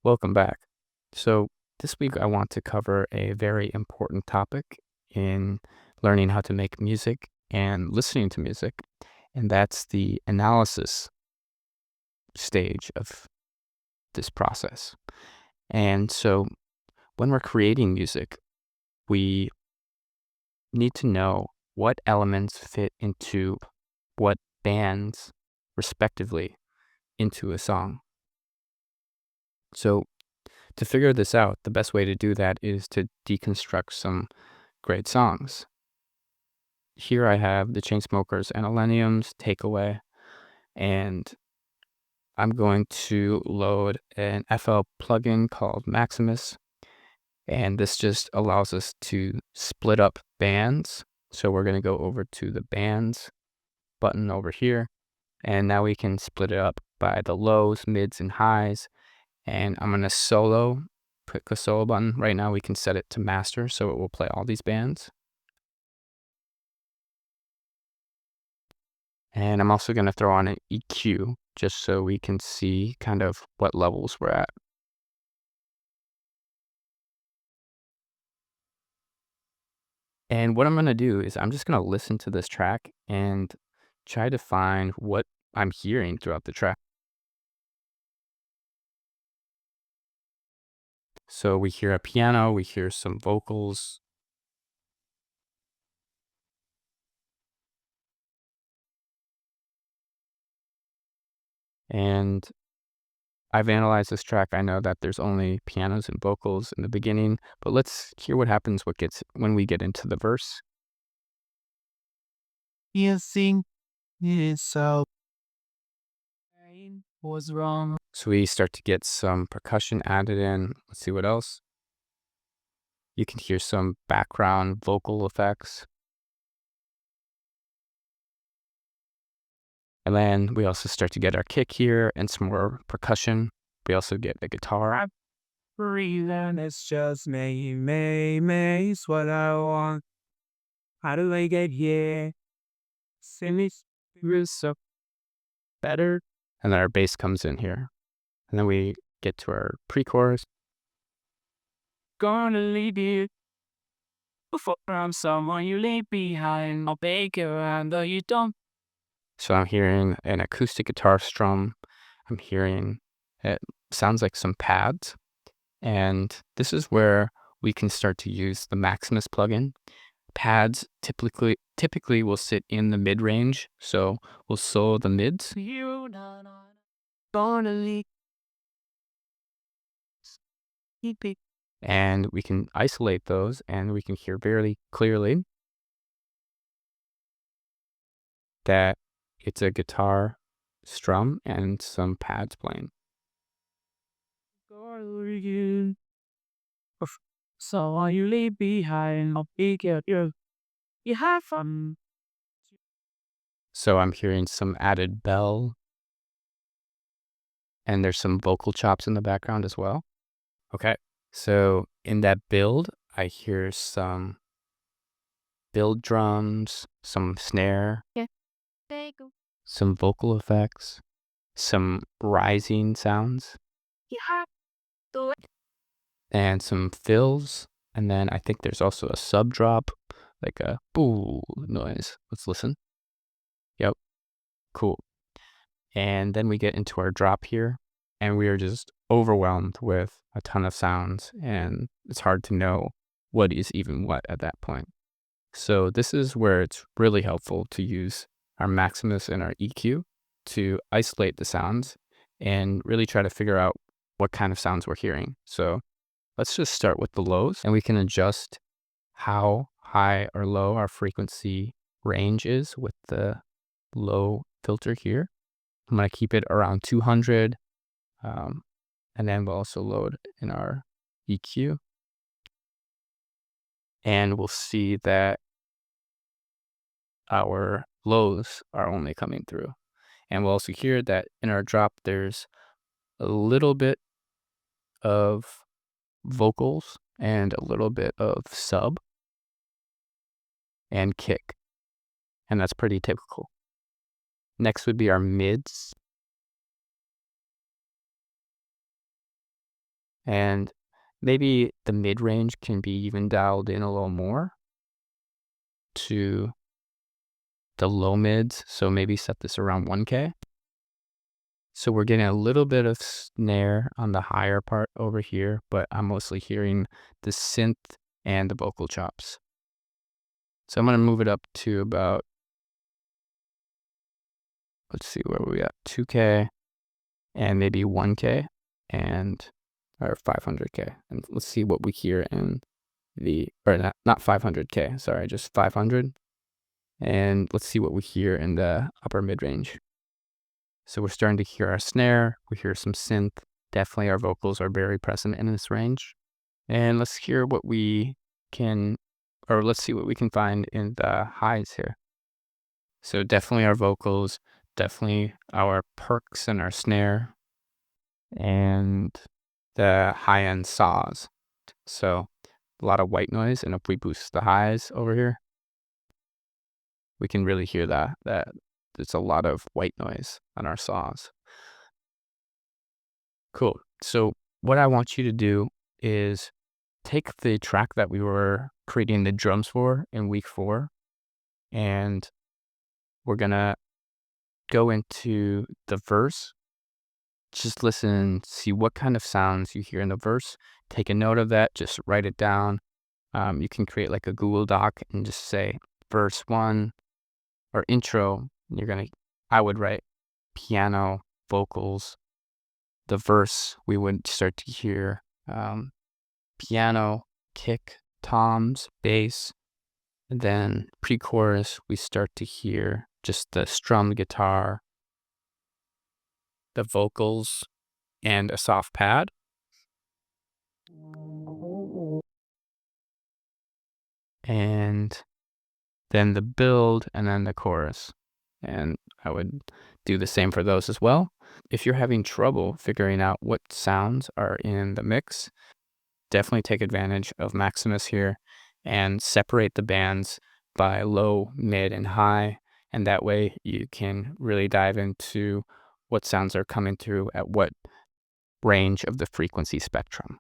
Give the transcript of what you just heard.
Welcome back. So, this week I want to cover a very important topic in learning how to make music and listening to music, and that's the analysis stage of this process. And so, when we're creating music, we need to know what elements fit into what bands, respectively, into a song. So, to figure this out, the best way to do that is to deconstruct some great songs. Here I have the Chainsmokers and Millennium's Takeaway, and I'm going to load an FL plugin called Maximus, and this just allows us to split up bands. So we're going to go over to the bands button over here, and now we can split it up by the lows, mids, and highs. And I'm going to click the solo button. Right now we can set it to master, so it will play all these bands. And I'm also going to throw on an EQ just so we can see kind of what levels we're at. And what I'm going to do is I'm just going to listen to this track and try to find what I'm hearing throughout the track. So we hear a piano, we hear some vocals. And I've analyzed this track. I know that there's only pianos and vocals in the beginning, but let's hear what happens when we get into the verse. You think it's so was wrong. So we start to get some percussion added in. Let's see what else. You can hear some background vocal effects. And then we also start to get our kick here and some more percussion. We also get the guitar. Breathing, it's just me, is what I want. How do I get here? Silly Feels so better. And then our bass comes in here. And then we get to our pre-chorus. gonna leave you before I'm someone you leave behind. I'll make it around though you don't. So I'm hearing an acoustic guitar strum. I'm hearing it sounds like some pads. And this is where we can start to use the Maximus plugin. Pads typically will sit in the mid range, so we'll solo the mids. You gonna leave. And we can isolate those, and we can hear very clearly that it's a guitar strum and some pads playing. So you leave behind, I'll pick at you. You have fun. So I'm hearing some added bell, and there's some vocal chops in the background as well. Okay, so in that build, I hear some build drums, some snare, some vocal effects, some rising sounds, You have to and some fills. And then I think there's also a sub drop, like a boo noise. Let's listen. Yep, cool. And then we get into our drop here, and we are just overwhelmed with a ton of sounds, and it's hard to know what is even what at that point. So this is where it's really helpful to use our Maximus and our EQ to isolate the sounds and really try to figure out what kind of sounds we're hearing. So let's just start with the lows, and we can adjust how high or low our frequency range is with the low filter here. I'm going to keep it around 200, and then we'll also load in our EQ. And we'll see that our lows are only coming through. And we'll also hear that in our drop, there's a little bit of vocals and a little bit of sub and kick. And that's pretty typical. Next would be our mids. And maybe the mid-range can be even dialed in a little more to the low mids, so maybe set this around 1K. So we're getting a little bit of snare on the higher part over here, but I'm mostly hearing the synth and the vocal chops. So I'm going to move it up to about, let's see, where we at, 2K and maybe 1K and or 500K. And let's see what we hear in or not 500K, sorry, just 500. And let's see what we hear in the upper mid-range. So we're starting to hear our snare, we hear some synth. Definitely our vocals are very present in this range. And let's hear what we can, or let's see what we can find in the highs here. So definitely our vocals, definitely our perks and our snare, and the high-end saws. So a lot of white noise, and if we boost the highs over here, we can really hear that there's a lot of white noise on our saws. Cool. So what I want you to do is take the track that we were creating the drums for in week 4, and we're gonna go into the verse. Just listen, see what kind of sounds you hear in the verse. Take a note of that, just write it down. You can create like a Google Doc and just say verse 1 or intro. I would write piano, vocals. The verse, we would start to hear piano, kick, toms, bass. And then pre-chorus, we start to hear just the strummed guitar, the vocals, and a soft pad. And then the build, and then the chorus. And I would do the same for those as well. If you're having trouble figuring out what sounds are in the mix, definitely take advantage of Maximus here and separate the bands by low, mid, and high. And that way you can really dive into what sounds are coming through at what range of the frequency spectrum.